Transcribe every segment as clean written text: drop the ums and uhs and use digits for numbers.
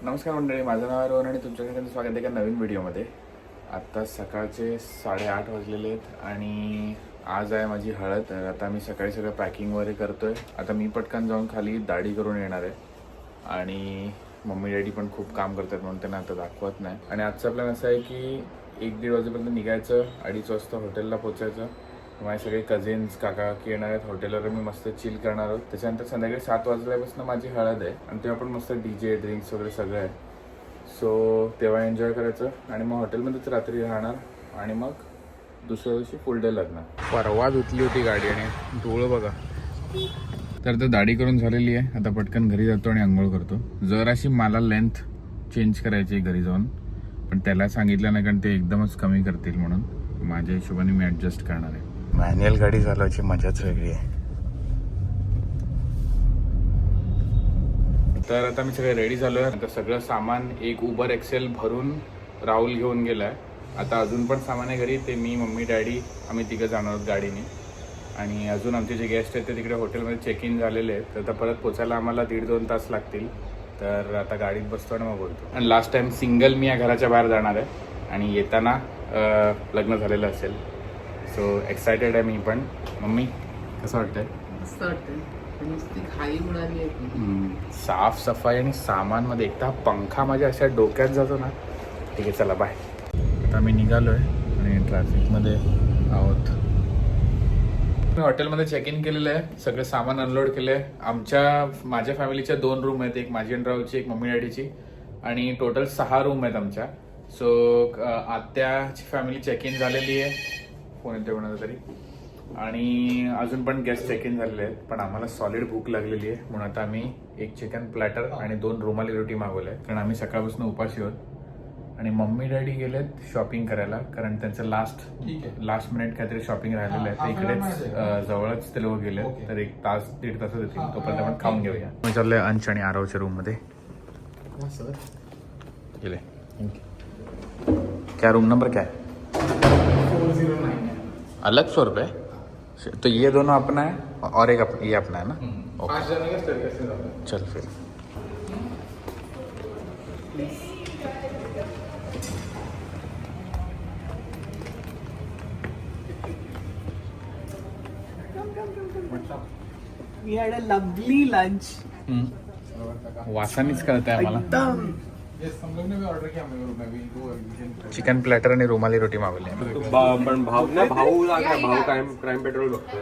नमस्कार मंडळी, माझं नाव आहे रोहन आणि तुमच्या सगळ्यांचं स्वागत आहे एका नवीन व्हिडिओमध्ये. आत्ता सकाळचे 8:30 वाजलेले आहेत आणि आज आहे माझी हळद. तर आता मी सकाळी सगळं पॅकिंग वगैरे करतोय. आता मी पटकन जाऊन खाली दाढी करून येणार आहे आणि मम्मी डॅडी पण खूप काम करतात म्हणून त्यांना आता दाखवत नाही. आणि आजचा प्लॅन असा आहे की 1-1:30 वाजेपर्यंत निघायचं, 2:30 वाजता हॉटेलला पोचायचं. माझे सगळे कझिन्स काका की येणार आहेत हॉटेलवर, मी मस्त चिल करणार आहोत. त्याच्यानंतर संध्याकाळी 7 वाजल्यापासून माझी हळद आहे आणि तेव्हा पण मस्त DJ ड्रिंक्स वगैरे सगळं आहे. सो तेव्हा एन्जॉय करायचं आणि मग हॉटेलमध्येच रात्री राहणार आणि मग दुसऱ्या दिवशी फुल डे लग्न. परवा धुतली होती गाडी आणि धूळ बघा. तर आता दाढी करून झालेली आहे. आता पटकन घरी जातो आणि आंघोळ करतो. जराशी मला लेंथ चेंज करायची घरी जाऊन, पण त्याला सांगितलं नाही कारण ते एकदमच कमी करतील म्हणून माझ्या हिशोबाने मी ॲडजस्ट करणार आहे. मॅन्युअल गाडी चालवायची मजाच वेगळी आहे. तर आता मी सगळे रेडी झालो आहे. आता सगळं सामान एक उबर एक्सेल भरून राहुल घेऊन गेलाय. आता अजून पण सामान आहे घरी, ते मी मम्मी डॅडी आम्ही तिघं जाणार आहोत गाडीने. आणि अजून आमचे जे गेस्ट आहेत ते तिकडे हॉटेलमध्ये चेक इन झालेले आहेत. तर आता परत पोचायला आम्हाला 1.5-2 तास लागतील. तर आता गाडीत बसतो आणि मग बोलतो. आणि लास्ट टाइम सिंगल मी या घराच्या बाहेर जाणार आहे आणि येताना लग्न झालेलं असेल. सो एक्सायटेड आहे मी पण. मम्मी कसं वाटतंय? मस्त वाटतंय. नुसती खाली उडाली आहे. साफ सफाई आणि सामान मध्ये एकदा पंखा माझ्या अशा डोक्यात जातो ना. ठीक आहे, चला बाय. आता मी निघालोय आणि ट्रॅफिकमध्ये आहोत. मी हॉटेलमध्ये चेक इन केलेलं आहे, सगळं सामान अनलोड केलं आहे. माझ्या फॅमिलीच्या 2 रूम आहेत, एक माझी आणि राहुलची, एक मम्मी डॅडीची, आणि टोटल 6 रूम आहेत आमच्या. सो आत्याची फॅमिली चेक इन झालेली आहे, कोण येते कोणाला तरी, आणि अजून पण गेस्ट चेक इन झालेले आहेत. पण आम्हाला सॉलिड भूक लागलेली आहे म्हणून आता आम्ही एक चिकन प्लॅटर आणि 2 रुमाली रोटी मागवल्या, कारण आम्ही सकाळपासून उपाशी आहोत. आणि मम्मी डॅडी गेलेत शॉपिंग करायला, कारण त्यांचं लास्ट मिनिट काहीतरी शॉपिंग राहिलेलं आहे. तर इकडेच जवळच ते लोक गेले, तर 1 तास 1.5 तास येतील. तोपर्यंत आपण खाऊन घेऊया. मी चाललोय अंश आणि आरवच्या रूम मध्ये. गेले क्या रूम नंबर क्या है? 409 अलग फ्लोर पे? तो ये दोनों अपना है और एक ये अपना है ना? ओके, चल फिर. We had a lovely lunch. वासानीच कळतंय आम्हाला. एकदम चिकन प्लॅटर आणि रुमाली रोटी मागवली. पण भाऊ क्राईम पेट्रोल बघतोय.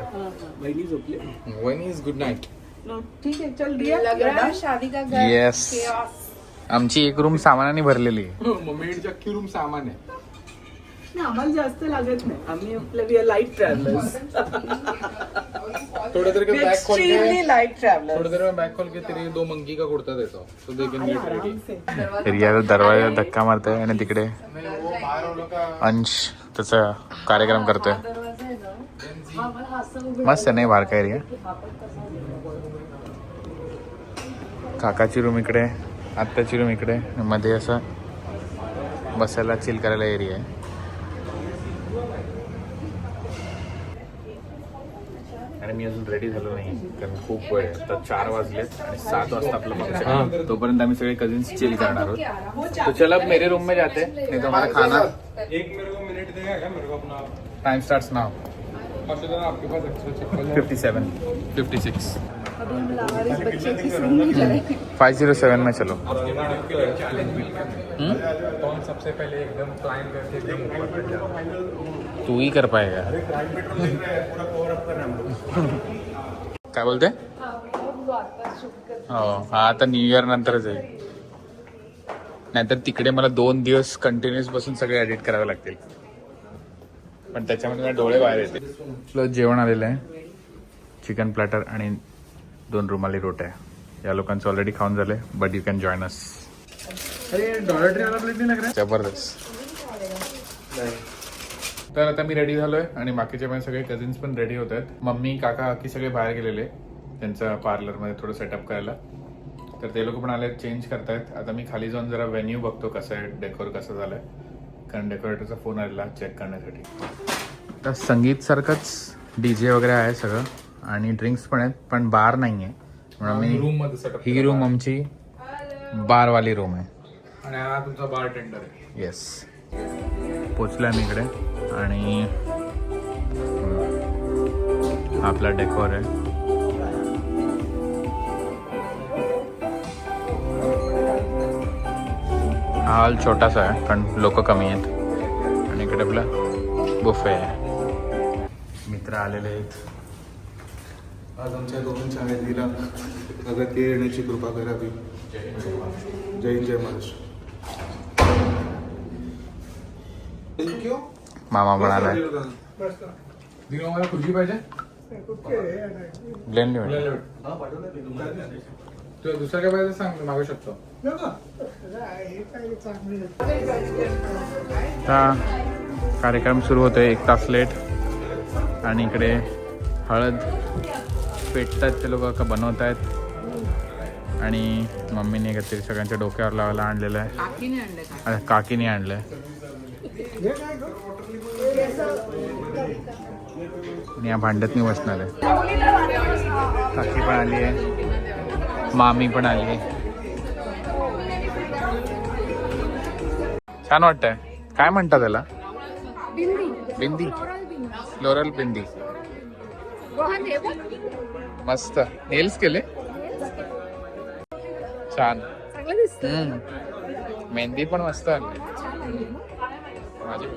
वहिनी झोपली. वहिनी इज गुड नाईट. ठीक आहे, चल दिया. लग रहा है शादी का घर. येस, आमची एक रूम सामानाने भरलेली आहे. मम्मीची अख्खी रूम सामान आहे. आम्हाला जास्त लागत नाही, आम्ही आपलं वी आर लाईट ट्रॅव्हलर्स. थोड़ा देर के बैग खोल के एक्सट्रीमली लाईट ट्रॅव्हलर्स. थोड़ी देर में बैग खोल के तेरी 2 मंकी का कुर्ता देता हूँ, तो they can get ready. Riya दरवाजा धक्का मारतोय आणि तिकडे अंश त्याचा कार्यक्रम करतोय. मस्त आहे नाही बाहेर काय रिया. काकाची रूम इकडे, आत्याची रूम इकडे, मध्ये असं बसायला चिल करायला एरिया आहे. आणि मी अजून रेडी झालो नाही कारण खूप वेळ आहे. तर 4 वाजलेत आणि 7 वाजता आपलं फंक्शन. तोपर्यंत आम्ही सगळे कझिन्स चिल करणार आहोत. तो चल अब मेरे रूम में जाते, नहीं तो हमारा खाना. एक मेरे को मिनट देगा क्या मेरे को अपना? Time starts now. आपके पास एक्स्ट्रा चप्पल 57 56 अभी हम लावारिस बच्चे की सुनने चले. 507 में चलो. कौन सबसे पहले एकदम क्लाइंब करके एकदम ऊपर तक जाता? तू ही कर पाएगा. काय बोलते? हो, हा आता न्यू इयर नंतरच आहे. नाहीतर तिकडे मला 2 दिवस कंटिन्युअस बसून सगळे एडिट करावे लागतील, पण त्याच्यामध्ये मला डोळे बाहेर येते. आपलं जेवण आलेलं आहे, चिकन प्लॅटर आणि 2 रुमाली रोट्या. या लोकांचं ऑलरेडी खाऊन झाले, बट यू कॅन जॉईन अस. अरे डॉलर ट्री वाला प्लेट नहीं लग रहा है? जबरदस्त. तर आता मी रेडी झालोय आणि बाकीचे पण सगळे कझिन्स पण रेडी होत आहेत. मम्मी काका की सगळे बाहेर गेलेले त्यांच्या पार्लरमध्ये थोडं सेटअप करायला. तर ते लोक पण आले, चेंज करतायत. आता मी खाली जाऊन जरा व्हेन्यू बघतो कसं आहे, डेकोर कसं झालंय, कारण डेकोरेटरचा फोन आलेला चेक करण्यासाठी. तर संगीत सारखंच DJ वगैरे आहे सगळं आणि ड्रिंक्स पण आहेत, पण बार नाही आहे. म्हणून मी ही रूम आमची बारवाली रूम आहे. आणि हा तुमचा बार टेंडर आहे. येस, पोचलोय मी इकडे आणि आपला डेकोर आहे. हा हॉल छोटासा आहे कारण लोक कमी आहेत. आणि इकडे आपला बुफे आहे. मित्र आलेले आहेत. आज आमच्या दोघांच्या हळदीला अगत्य येण्याची कृपा करावी. जय हिंद, जय महाराष्ट्र. थँक्यू. मामा पण आलाय. दिनो मला खुर्ची पाहिजे. ब्लेंड तुला दुसरं काय पाहिजे सांग, मागू शकतो. आता कार्यक्रम सुरू होतोय 1 तास लेट. आणि इकडे हळद पेटतात ते लोक का बनवत आहेत. आणि मम्मीने काहीतरी सगळ्यांच्या डोक्यावर लावायला आणलेलं आहे. काकीने आणलंय. आणि या भांड्यात मी बसणार आहे. काकी पण आली आहे, मामी पण आली आहे. छान वाटतंय. काय म्हणतात त्याला? बिंदी, फ्लोरल बिंदी. मस्त. नेल्स केले छान. मेहंदी पण मस्त आली माझी.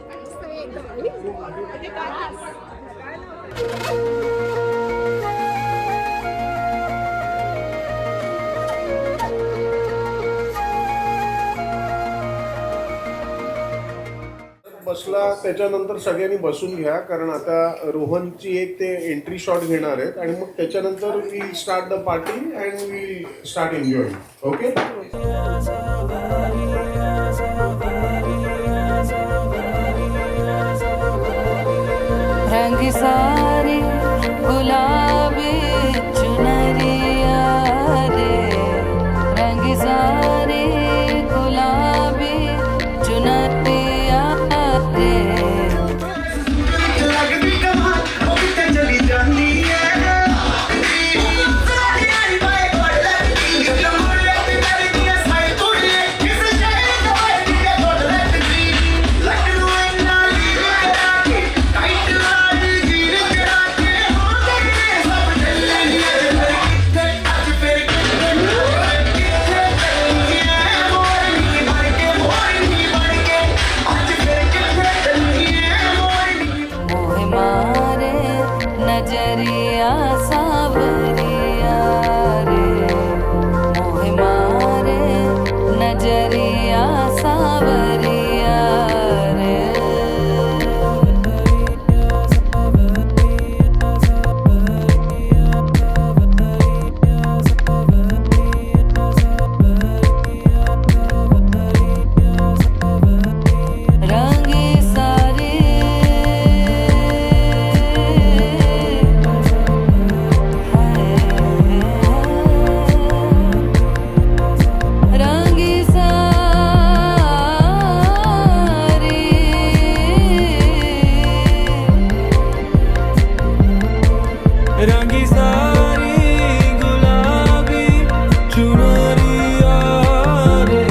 बसला त्याच्यानंतर सगळ्यांनी बसून घ्या, कारण आता रोहनची एक ते एंट्री शॉट घेणार आहेत आणि मग त्याच्यानंतर we start the party and we start enjoy. Okay. रंग सारी गुलाबी चुनरिया रे, रंग सारी गुलाबी चुनरिया रे. नजरिया सावरिया रे, मोहे मारे नजरिया सावरिया रे. रंगी सारी रंगी सारी गुलाबी चुनरिया रे,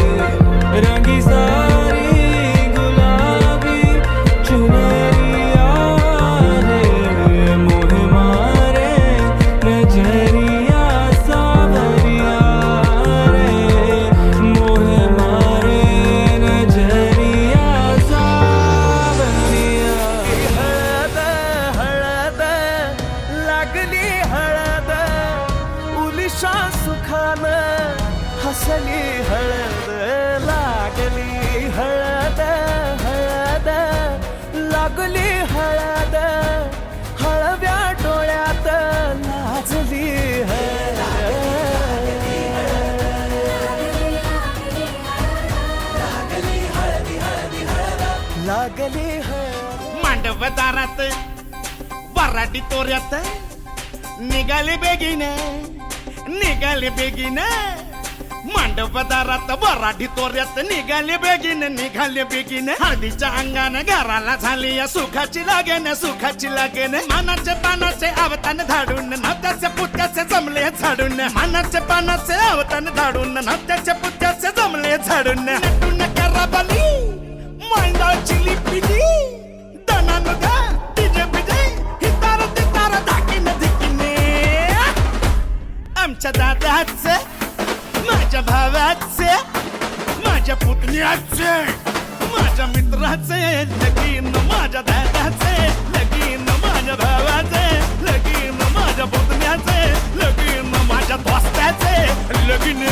रंगी सारी गुलाबी चुनरिया रे. मोहे मारे नजरिया सावरिया रे, मोहे मारे नजरिया सावरिया. हळद हळद लागली हळद, उलिशा सुखान हसली हळद. लागली हळद हळद लागली हळद, हळव्या डोळ्यात लाजली हळद. लागली हळद. मांडव दारात वराडी तोऱ्यात निघाले बेगीन, निघाले बेगीन. मांडव दारात वराडी तोऱ्यात निघाले बेगीन हळदीच्या अंगाने घराला झाली या सुखाची लागेन मानाचे पानाचे अवतान धाडून नत्याचे पुत्याचे जमले झाडून मानाचे पानाचे अवतान धाडून नत्याचे पुत्याचे जमले झाडून नटून कराबली मांडाची लिपिली दनान गा डीजे बिजे हितार तितार धाकीने आमच्या दादाचे माझ्या भावाचे माझ्या पुतण्याचे माझ्या मित्राचे लगीन माझ्या दादाचे लगीन माझ्या भावाचे लगीन माझ्या पुतण्याचे लगीन माझ्या दोस्ताचे लगीन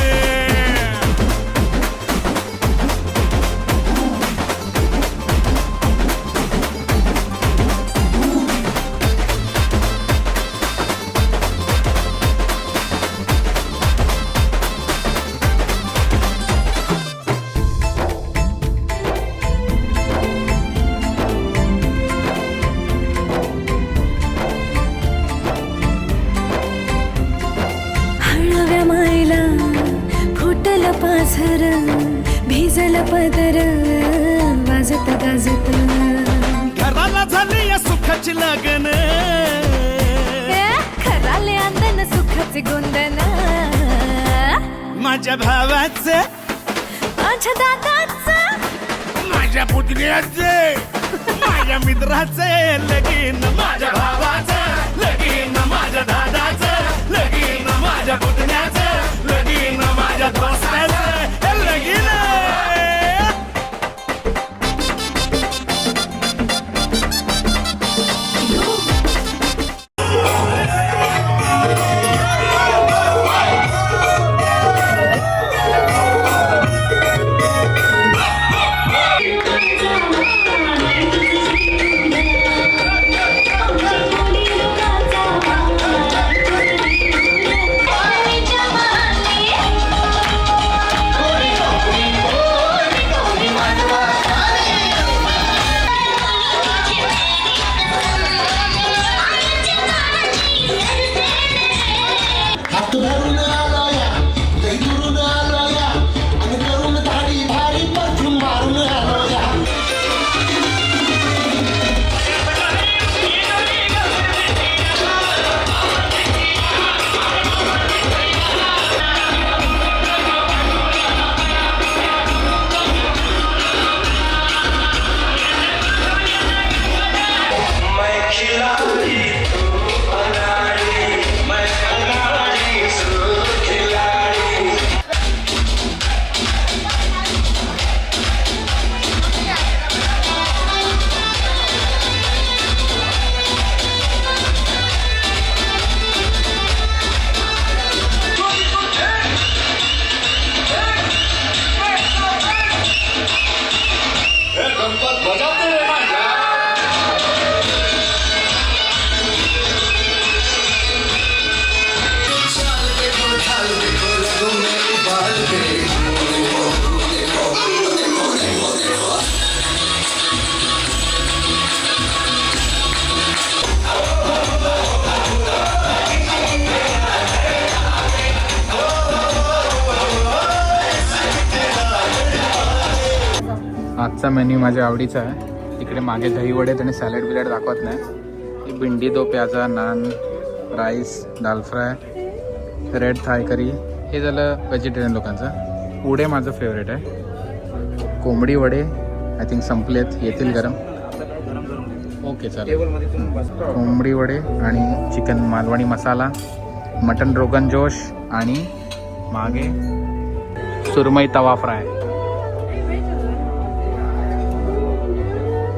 हळव्या मायला फुटल पाझर भिजल पदर वाजत गाजत घराला झाली या सुखाची लगन खराले अंदन सुखाचे गोंदन माझ्या भावाचे माझ्या दादाचं माझ्या पुतण्याचे माझ्या मित्राचे लगीन माझ्या भावाचं लगीन माझ्या दादाचं लगीन माझ्या पुतण्याचं लगीन माझ्या दोस्ताचं लगीन हात धरून आलोया दुरून आलोया आणि करून धाडी भारी परफ्यूम मारून आलोया मैं खिलाड़ी तू अनाड़ी मैं खिलाड़ी तू खिलाड़ी आजचा मेन्यू माझ्या आवडीचा आहे. तिकडे मागे दही वडे आणि सॅलड बिलॅड दाखवत नाही. ही भिंडी दो प्याजा नान राईस दाल फ्राय रेड थाय करी हे झालं व्हेजिटेरियन लोकांचं. पुढे माझं फेवरेट आहे कोंबडी वडे. आय थिंक संपलेत येतील गरम. ओके चालेल. कोंबडी वडे आणि चिकन मालवणी मसाला मटन रोगन जोश आणि मागे सुरमई तवा फ्राय.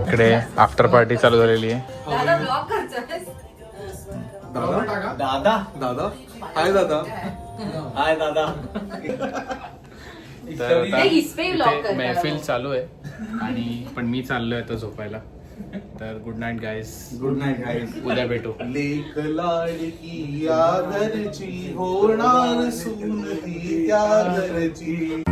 इकडे आफ्टर पार्टी चालू झालेली आहे. दादा हाय दादा हाय दादा तर आता इथे महफिल चालू आहे आणि पण मी चाललोय आता झोपायला. तर गुड नाईट गाईस. गुड नाईट गाईस. उद्या भेटू. लेक लाडकी या घरची होणार सून ती त्या घरची.